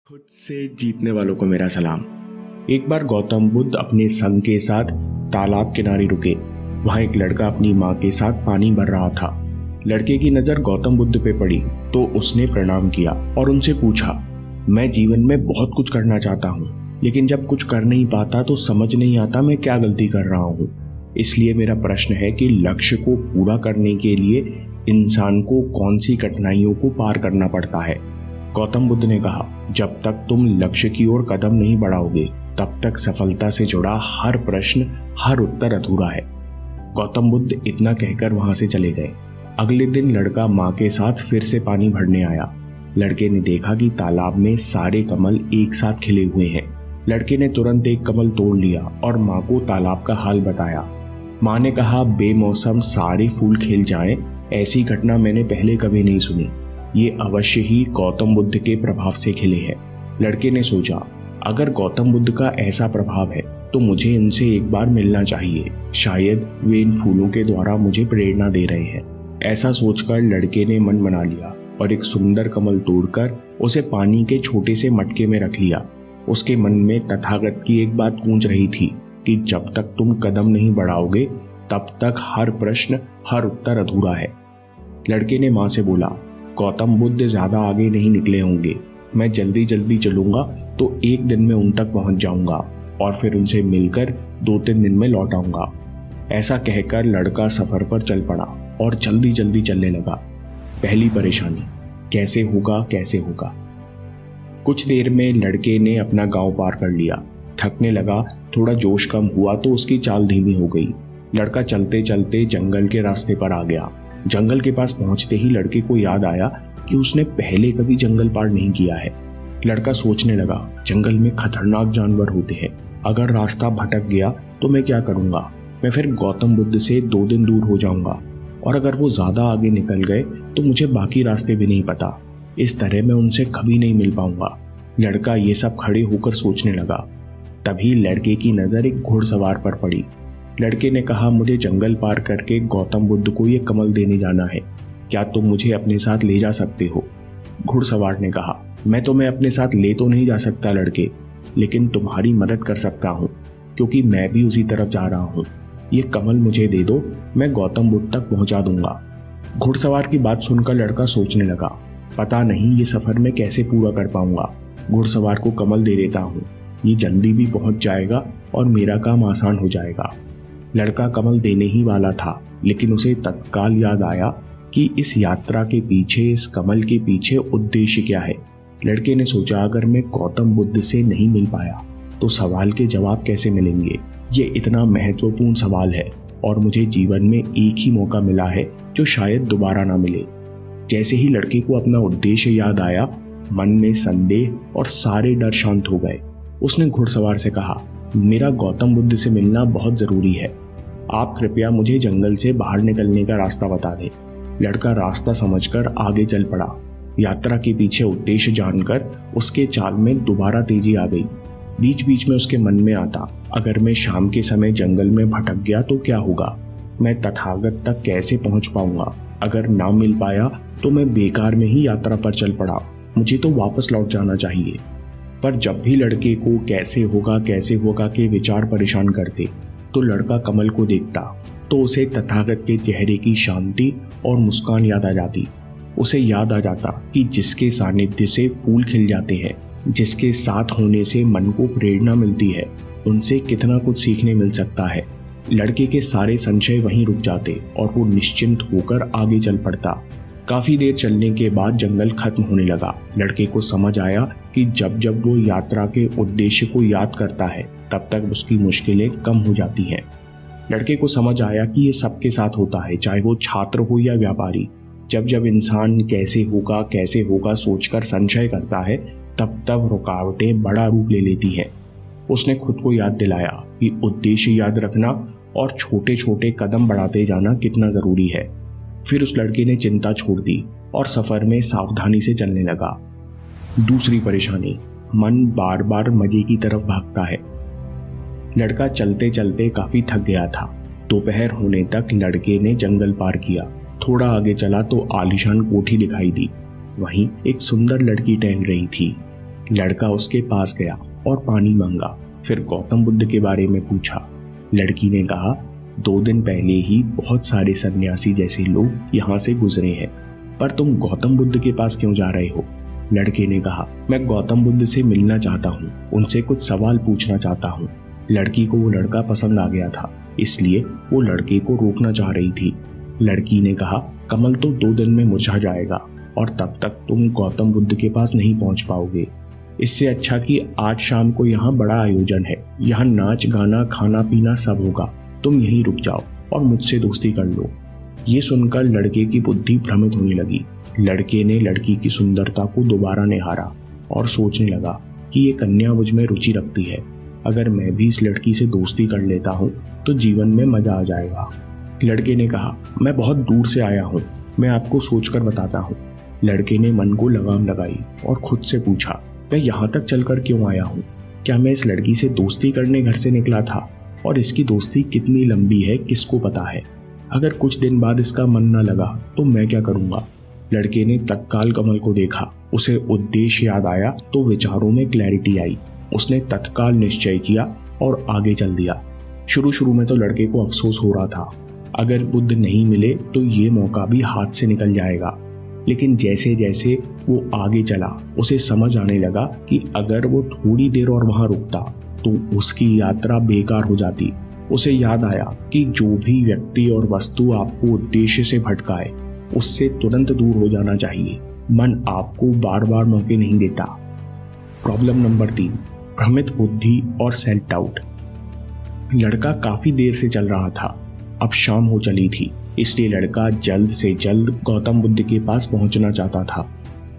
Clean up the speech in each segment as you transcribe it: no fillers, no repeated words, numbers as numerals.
खुद से जीतने वालों को मेरा सलाम। एक बार गौतम बुद्ध अपने संग के साथ तालाब किनारे रुके। वहां एक लड़का अपनी माँ के साथ पानी भर रहा था। लड़के की नजर गौतम बुद्ध पे पड़ी तो उसने प्रणाम किया और उनसे पूछा, मैं जीवन में बहुत कुछ करना चाहता हूँ, लेकिन जब कुछ कर नहीं पाता तो समझ नहीं आता मैं क्या गलती कर रहा हूँ। इसलिए मेरा प्रश्न है कि लक्ष्य को पूरा करने के लिए इंसान को कौन सी कठिनाइयों को पार करना पड़ता है। गौतम बुद्ध ने कहा, जब तक तुम लक्ष्य की ओर कदम नहीं बढ़ाओगे तब तक सफलता से जुड़ा हर प्रश्न, हर उत्तर अधूरा है। गौतम बुद्ध इतना कहकर वहां से चले गए। अगले दिन लड़का माँ के साथ फिर से पानी भरने आया। लड़के ने देखा कि तालाब में सारे कमल एक साथ खिले हुए हैं। लड़के ने तुरंत एक कमल तोड़ लिया और माँ को तालाब का हाल बताया। माँ ने कहा, बेमौसम सारे फूल खिल जाएं, ऐसी घटना मैंने पहले कभी नहीं सुनी। ये अवश्य ही गौतम बुद्ध के प्रभाव से खिले हैं। लड़के ने सोचा, अगर गौतम बुद्ध का ऐसा प्रभाव है तो मुझे इनसे एक बार मिलना चाहिए। शायद वे इन फूलों के द्वारा मुझे प्रेरणा दे रहे हैं। ऐसा सोचकर लड़के ने मन बना लिया और एक सुंदर कमल तोड़कर उसे पानी के छोटे से मटके में रख लिया। उसके मन में तथागत की एक बात गूंज रही थी कि जब तक तुम कदम नहीं बढ़ाओगे तब तक हर प्रश्न, हर उत्तर अधूरा है। लड़के ने माँ से बोला, गौतम बुद्ध ज्यादा आगे नहीं निकले होंगे। मैं जल्दी जल्दी चलूंगा तो एक दिन में उन तक पहुंच जाऊंगा और फिर उनसे मिलकर 2-3 दिन में लौट आऊंगा। ऐसा कहकर लड़का सफर पर चल पड़ा और जल्दी जल्दी चलने लगा। पहली परेशानी, कैसे होगा कैसे होगा। कुछ देर में लड़के ने अपना गांव पार कर लिया। थकने लगा, थोड़ा जोश कम हुआ तो उसकी चाल धीमी हो गई। लड़का चलते चलते जंगल के रास्ते पर आ गया। जंगल के पास पहुंचते ही लड़के को याद आया कि उसने पहले कभी जंगल पार नहीं किया है। लड़का सोचने लगा, जंगल में खतरनाक जानवर होते हैं, अगर रास्ता भटक गया तो मैं क्या करूंगा। मैं फिर गौतम बुद्ध से 2 दिन दूर हो जाऊंगा और अगर वो ज्यादा आगे निकल गए तो मुझे बाकी रास्ते भी नहीं पता। इस तरह मैं उनसे कभी नहीं मिल पाऊंगा। लड़का ये सब खड़े होकर सोचने लगा। तभी लड़के की नजर एक घुड़सवार पर पड़ी। लड़के ने कहा, मुझे जंगल पार करके गौतम बुद्ध को ये कमल देने जाना है, क्या तुम मुझे अपने साथ ले जा सकते हो। घुड़सवार ने कहा, मैं तुम्हें अपने साथ ले तो नहीं जा सकता लड़के, लेकिन तुम्हारी मदद कर सकता हूँ क्योंकि मैं भी उसी तरफ जा रहा हूँ। ये कमल मुझे दे दो, मैं गौतम बुद्ध तक पहुंचा दूंगा। घुड़सवार की बात सुनकर लड़का सोचने लगा, पता नहीं ये सफर मैं कैसे पूरा कर पाऊंगा। घुड़सवार को कमल दे देता हूँ, ये जल्दी भी पहुंच जाएगा और मेरा काम आसान हो जाएगा। लड़का कमल देने ही वाला था, लेकिन उसे तत्काल याद आया कि इस यात्रा के पीछे, इस कमल के पीछे उद्देश्य क्या है। लड़के ने सोचा, अगर मैं गौतम बुद्ध से नहीं मिल पाया तो सवाल के जवाब कैसे मिलेंगे। ये इतना महत्वपूर्ण सवाल है और मुझे जीवन में एक ही मौका मिला है जो शायद दोबारा ना मिले। जैसे ही लड़के को अपना उद्देश्य याद आया, मन में संदेह और सारे डर शांत हो गए। उसने घुड़सवार से कहा, मेरा गौतम बुद्ध से मिलना बहुत जरूरी है, आप कृपया मुझे जंगल से बाहर निकलने का रास्ता बता दें। लड़का रास्ता समझकर आगे चल पड़ा। यात्रा के पीछे उद्देश्य जानकर उसके चाल में दोबारा तेजी आ गई। बीच बीच में उसके मन में आता, अगर मैं शाम के समय जंगल में भटक गया तो क्या होगा, मैं तथागत तक कैसे पहुंच पाऊंगा। अगर ना मिल पाया तो मैं बेकार में ही यात्रा पर चल पड़ा, मुझे तो वापस लौट जाना चाहिए। पर जब भी लड़के को कैसे होगा के विचार परेशान करते तो लड़का कमल को देखता तो उसे तथागत के चेहरे की शांति और मुस्कान याद आ जाती। उसे याद आ जाता कि जिसके सानिध्य से फूल खिल जाते हैं, जिसके साथ होने से मन को प्रेरणा मिलती है, उनसे कितना कुछ सीखने मिल सकता है। लड़के के सारे संशय वहीं रुक जाते और वो निश्चिंत होकर आगे चल पड़ता। काफी देर चलने के बाद जंगल खत्म होने लगा। लड़के को समझ आया कि जब जब वो यात्रा के उद्देश्य को याद करता है तब तक उसकी मुश्किलें कम हो जाती हैं। लड़के को समझ आया कि ये सबके साथ होता है, चाहे वो छात्र हो या व्यापारी। जब जब इंसान कैसे होगा सोचकर संशय करता है तब तब रुकावटें बड़ा रूप ले लेती हैं। उसने खुद को याद दिलाया कि उद्देश्य याद रखना और छोटे छोटे कदम बढ़ाते जाना कितना जरूरी है। फिर उस लड़के ने चिंता छोड़ दी और सफर में सावधानी से चलने लगा। दूसरी परेशानी, मन बार बार मजे की तरफ भागता है। लड़का चलते चलते काफी थक गया था। दोपहर होने तक लड़के ने जंगल पार किया। थोड़ा आगे चला तो आलीशान कोठी दिखाई दी। वहीं एक सुंदर लड़की टहल रही थी। लड़का उसके पास गया और पानी मांगा, फिर गौतम बुद्ध के बारे में पूछा। लड़की ने कहा, 2 दिन पहले ही बहुत सारे सन्यासी जैसे लोग यहाँ से गुजरे हैं, पर तुम गौतम बुद्ध के पास क्यों जा रहे हो? लड़के ने कहा, मैं गौतम बुद्ध से मिलना चाहता हूँ, उनसे कुछ सवाल पूछना चाहता हूँ। लड़की को वो लड़का पसंद आ गया था, इसलिए वो लड़के को रोकना चाह रही थी। लड़की ने कहा, कमल तो 2 दिन में मुरझा जाएगा और तब तक तुम गौतम बुद्ध के पास नहीं पहुंच पाओगे। इससे अच्छा कि आज शाम को यहाँ बड़ा आयोजन है, यहाँ नाच गाना खाना पीना सब होगा, तुम यहीं रुक जाओ और मुझसे दोस्ती कर लो। ये सुनकर लड़के की बुद्धि भ्रमित होने लगी। लड़के ने लड़की की सुंदरता को दोबारा निहारा और सोचने लगा कि ये कन्या मुझ में रुचि रखती है, अगर मैं भी इस लड़की से दोस्ती कर लेता हूँ तो जीवन में मजा आ जाएगा। लड़के ने कहा, मैं बहुत दूर से आया हूँ, मैं आपको सोचकर बताता हूँ। लड़के ने मन को लगाम लगाई और खुद से पूछा, मैं यहाँ तक चलकर क्यों आया हूँ? क्या मैं इस लड़की से दोस्ती करने घर से निकला था? और इसकी दोस्ती कितनी लंबी है किसको पता है? अगर कुछ दिन बाद इसका मन न लगा तो मैं क्या करूँगा? लड़के ने तत्काल कमल को देखा, उसे उद्देश्य याद आया तो विचारों में क्लैरिटी आई। उसने तत्काल निश्चय किया और आगे चल दिया। शुरू में तो लड़के को अफसोस हो रहा था, अगर बुद्ध नहीं मिले तो ये मौका भी हाथ से निकल जाएगा। लेकिन जैसे जैसे वो आगे चला उसे समझ आने लगा कि अगर वो थोड़ी देर और वहां रुकता तो उसकी यात्रा बेकार हो जाती। उसे याद आया कि जो भी व्यक्ति और वस्तु आपको उद्देश्य से भटकाए उससे तुरंत दूर हो जाना चाहिए। मन आपको बार बार मौके नहीं देता। प्रॉब्लम नंबर 3, भ्रमित बुद्धि और सेल्फ डाउट। लड़का काफी देर से चल रहा था, अब शाम हो चली थी, इसलिए लड़का जल्द से जल्द गौतम बुद्ध के पास पहुंचना चाहता था।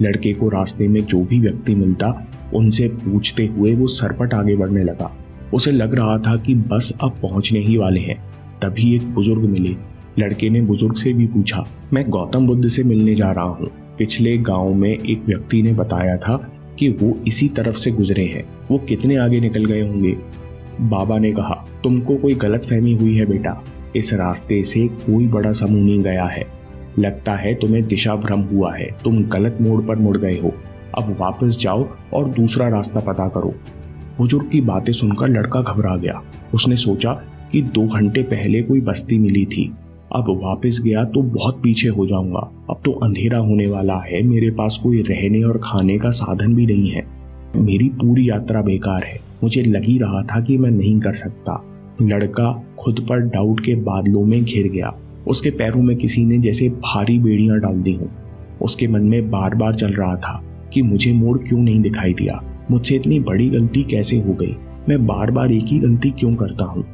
लड़के को रास्ते में जो भी व्यक्ति मिलता उनसे पूछते हुए वो सरपट आगे बढ़ने लगा। उसे लग रहा था कि बस अब पहुंचने ही वाले हैं। तभी एक बुजुर्ग मिले। लड़के ने बुजुर्ग से भी पूछा, मैं गौतम बुद्ध से मिलने जा रहा हूँ, पिछले गांव में एक व्यक्ति ने बताया था कि वो इसी तरफ से गुजरे हैं, वो कितने आगे निकल गए होंगे? बाबा ने कहा, तुमको कोई गलतफहमी हुई है बेटा, इस रास्ते से कोई बड़ा समूह नहीं गया है, लगता है तुम्हें दिशा भ्रम हुआ है, तुम गलत मोड़ पर मुड़ गए हो, अब वापस जाओ और दूसरा रास्ता पता करो। बुजुर्ग की बातें सुनकर लड़का घबरा गया। उसने सोचा कि 2 घंटे पहले कोई बस्ती मिली थी, अब वापस गया तो बहुत पीछे हो जाऊंगा, अब तो अंधेरा होने वाला है, मेरे पास कोई रहने और खाने का साधन भी नहीं है, मेरी पूरी यात्रा बेकार है, मुझे लग ही रहा था कि मैं नहीं कर सकता। लड़का खुद पर डाउट के बादलों में घिर गया। उसके पैरों में किसी ने जैसे भारी बेड़ियां डाल दी हों। उसके मन में बार बार चल रहा था कि मुझे मोड़ क्यों नहीं दिखाई दिया, मुझसे इतनी बड़ी गलती कैसे हो गई, मैं बार बार एक ही गलती क्यों करता हूँ।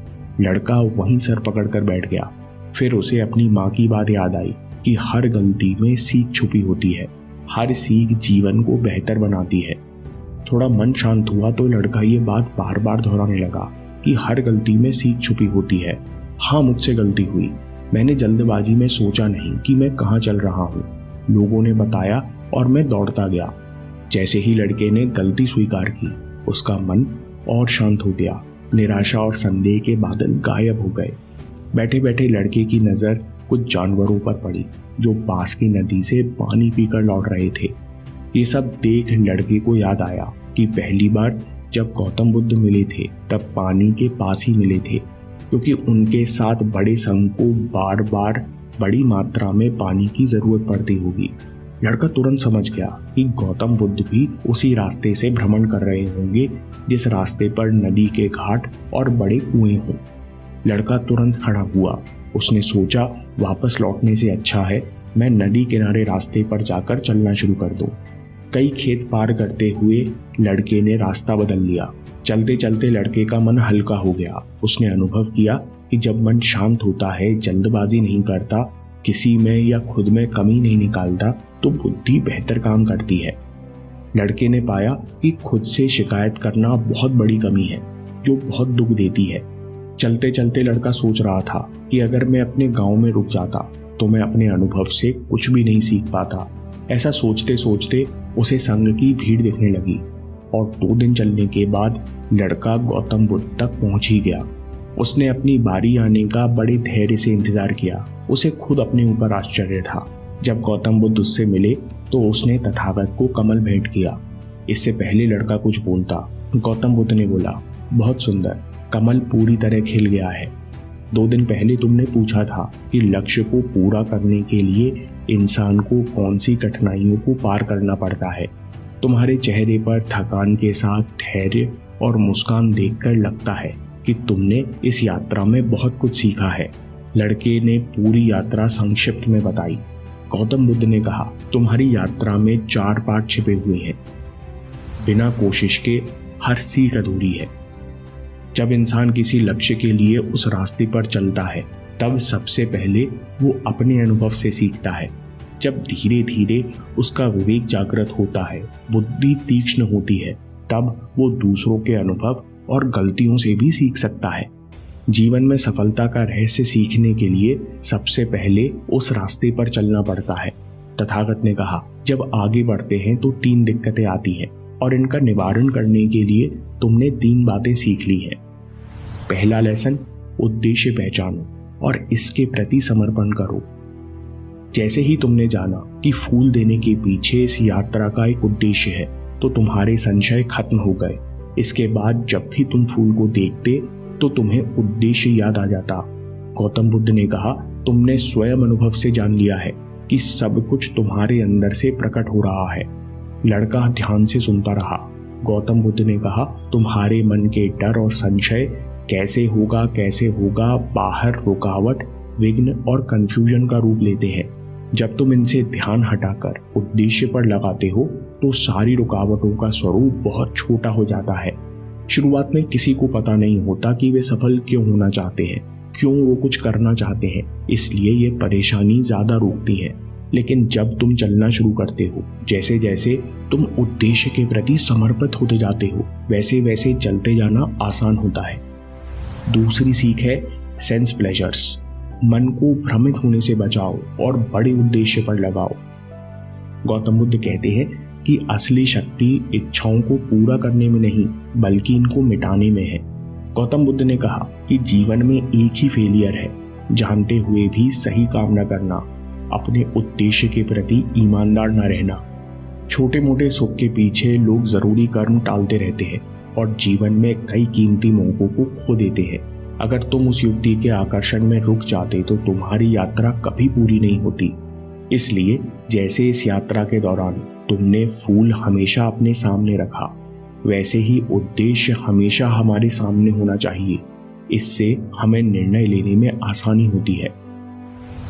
लड़का वहीं सर पकड़कर बैठ गया। फिर उसे अपनी माँ की बात याद आई कि हर गलती में सीख छुपी होती है, हर सीख जीवन को बेहतर बनाती है। थोड़ा मन शांत हुआ तो लड़का ये बात बार बार दोहराने लगा कि हर गलती में सीख छुपी होती है। हाँ, मुझसे गलती हुई, मैंने जल्दबाजी में सोचा नहीं कि मैं कहाँ चल रहा हूँ, लोगों ने बताया और मैं दौड़ता गया। जैसे ही लड़के ने गलती स्वीकार की उसका मन और शांत हो गया। निराशा और संदेह के बादल गायब हो गए। बैठे बैठे लड़के की नज़र कुछ जानवरों पर पड़ी जो पास की नदी से पानी पीकर लौट रहे थे। ये सब देख लड़के को याद आया कि पहली बार जब गौतम बुद्ध मिले थे तब पानी के पास ही मिले थे, क्योंकि उनके साथ बड़े संघ को बार बार बड़ी मात्रा में पानी की जरूरत पड़ती होगी। लड़का तुरंत समझ गया कि गौतम बुद्ध भी उसी रास्ते से भ्रमण कर रहे होंगे जिस रास्ते पर नदी के घाट और बड़े कुएं हों। लड़का तुरंत खड़ा हुआ। उसने सोचा, वापस लौटने से अच्छा है मैं नदी किनारे रास्ते पर जाकर चलना शुरू कर दूं। कई खेत पार करते हुए लड़के ने रास्ता बदल लिया। चलते चलते लड़के का मन हल्का हो गया। उसने अनुभव किया कि जब मन शांत होता है, जल्दबाजी नहीं करता, किसी में या खुद में कमी नहीं निकालता, तो बुद्धि बेहतर काम करती है। लड़के ने पाया कि खुद से शिकायत करना बहुत बड़ी कमी है जो बहुत दुख देती है। चलते चलते लड़का सोच रहा था कि अगर मैं अपने गांव में रुक जाता तो मैं अपने अनुभव से कुछ भी नहीं सीख पाता। ऐसा सोचते सोचते उसे संघ की भीड़ दिखने लगी और 2 दिन चलने के बाद लड़का गौतम बुद्ध तक पहुंच ही गया। उसने अपनी बारी आने का बड़े धैर्य से इंतजार किया। उसे खुद अपने ऊपर आश्चर्य था। जब गौतम बुद्ध उससे मिले तो उसने तथागत को कमल भेंट किया। इससे पहले लड़का कुछ बोलता, गौतम बुद्ध ने बोला, बहुत सुंदर, कमल पूरी तरह खिल गया है। 2 दिन पहले तुमने पूछा था कि लक्ष्य को पूरा करने के लिए इंसान को कौन सी कठिनाइयों को पार करना पड़ता है। तुम्हारे चेहरे पर थकान के साथ धैर्य और मुस्कान देखकर लगता है कि तुमने इस यात्रा में बहुत कुछ सीखा है। लड़के ने पूरी यात्रा संक्षिप्त में बताई। गौतम बुद्ध ने कहा, तुम्हारी यात्रा में 4 पाठ छिपे हुए हैं। बिना कोशिश के हर सीख अधूरी है। जब इंसान किसी लक्ष्य के लिए उस रास्ते पर चलता है, तब सबसे पहले वो अपने अनुभव से सीखता है। जब धीरे धीरे उसका विवेक जागृत होता है, बुद्धि तीक्ष्ण होती है, तब वो दूसरों के अनुभव और गलतियों से भी सीख सकता है। जीवन में सफलता का रहस्य सीखने के लिए सबसे पहले उस रास्ते पर चलना पड़ता है। तथागत ने कहा, जब आगे बढ़ते हैं तो 3 दिक्कतें आती हैं और इनका निवारण करने के लिए तुमने 3 बातें सीख ली हैं। पहला लेसन, उद्देश्य पहचानो और इसके प्रति समर्पण करो। जैसे ही तुमने जाना कि फूल देने के पीछे इस यात्रा का एक उद्देश्य है, तो तुम्हारे संशय खत्म हो गए। इसके बाद जब भी तुम फूल को देखते तो तुम्हें उद्देश्य याद आ जाता। गौतम बुद्ध ने कहा, तुमने स्वयं अनुभव से जान लिया है कि सब कुछ तुम्हारे अंदर से प्रकट हो रहा है। लड़का ध्यान से सुनता रहा। गौतम बुद्ध ने कहा, तुम्हारे मन के डर और संशय कैसे होगा बाहर रुकावट, विघ्न और कंफ्यूजन का रूप लेते हैं। जब तुम इनसे ध्यान हटाकर उद्देश्य पर लगाते हो तो सारी रुकावटों का स्वरूप बहुत छोटा हो जाता है। शुरुआत में किसी को पता नहीं होता कि वे सफल क्यों होना चाहते हैं, क्यों वो कुछ करना चाहते हैं, इसलिए ये परेशानी ज्यादा रोकती है। लेकिन जब तुम चलना शुरू करते हो, जैसे जैसे तुम उद्देश्य के प्रति समर्पित होते जाते हो, वैसे वैसे चलते जाना आसान होता है। दूसरी सीख है सेंस प्लेजर्स। मन को भ्रमित होने से बचाओ और बड़े उद्देश्य पर लगाओ। गौतम बुद्ध कहते हैं कि असली शक्ति इच्छाओं को पूरा करने में नहीं, बल्कि इनको मिटाने में है। गौतम बुद्ध ने कहा कि जीवन में एक ही फेलियर है, जानते हुए भी सही काम न करना, अपने उद्देश्य के प्रति ईमानदार न रहना। छोटे मोटे सुख के पीछे लोग जरूरी कर्म टालते रहते हैं और जीवन में कई कीमती मौकों को खो देते हैं। अगर तुम उस युक्ति के आकर्षण में रुक जाते तो तुम्हारी यात्रा कभी पूरी नहीं होती। इसलिए जैसे इस यात्रा के दौरान तुमने फूल हमेशा अपने सामने रखा, वैसे ही उद्देश्य हमेशा हमारे सामने होना चाहिए। इससे हमें निर्णय लेने में आसानी होती है।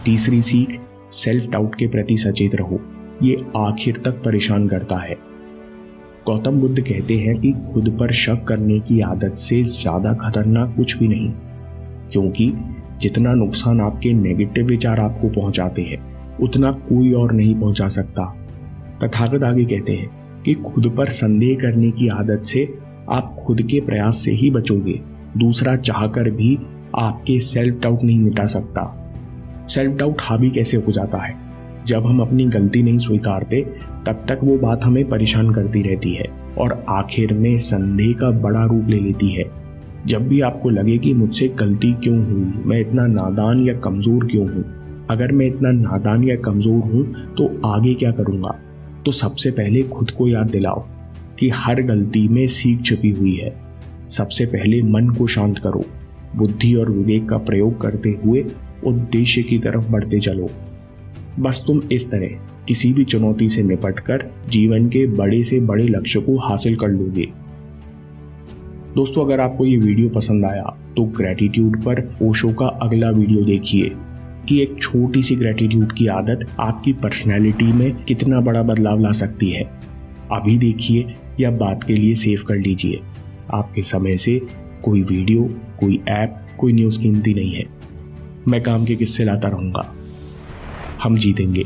तीसरी सीख, सेल्फ डाउट के प्रति सचेत रहो। ये आखिर तक परेशान करता है। गौतम बुद्ध कहते हैं कि खुद पर शक करने की आदत से ज्यादा खतरनाक कुछ भी नहीं, क्योंकि जितना नुकसान आपके नेगेटिव विचार आपको पहुंचाते हैं, उतना कोई और नहीं पहुंचा सकता। तथागत आगे कहते हैं कि खुद पर संदेह करने की आदत से आप खुद के प्रयास से ही बचोगे। दूसरा चाहकर भी आपके सेल्फ डाउट नहीं मिटा सकता। सेल्फ डाउट हावी कैसे हो जाता है? जब हम अपनी गलती नहीं स्वीकारते, तब तक वो बात हमें परेशान करती रहती है और आखिर में संदेह का बड़ा रूप ले लेती है। जब भी आपको लगे कि मुझसे गलती क्यों हुई, मैं इतना नादान या कमजोर क्यों हूँ, अगर मैं इतना नादान या कमजोर हूँ तो आगे क्या करूँगा, तो सबसे पहले खुद को याद दिलाओ कि हर गलती में सीख छुपी हुई है। सबसे पहले मन को शांत करो, बुद्धि और विवेक का प्रयोग करते हुए उद्देश्य की तरफ बढ़ते चलो। बस तुम इस तरह किसी भी चुनौती से निपटकर जीवन के बड़े से बड़े लक्ष्य को हासिल कर लोगे। दोस्तों, अगर आपको ये वीडियो पसंद आया तो ग्रैटिट्यूड पर ओशो का अगला वीडियो देखिए कि एक छोटी सी ग्रैटिट्यूड की आदत आपकी पर्सनैलिटी में कितना बड़ा बदलाव ला सकती है। अभी देखिए या बात के लिए सेव कर लीजिए। आपके समय से कोई वीडियो, कोई ऐप, कोई न्यूज़ कीमती नहीं है। मैं काम के किस्से लाता रहूँगा। हम जीतेंगे।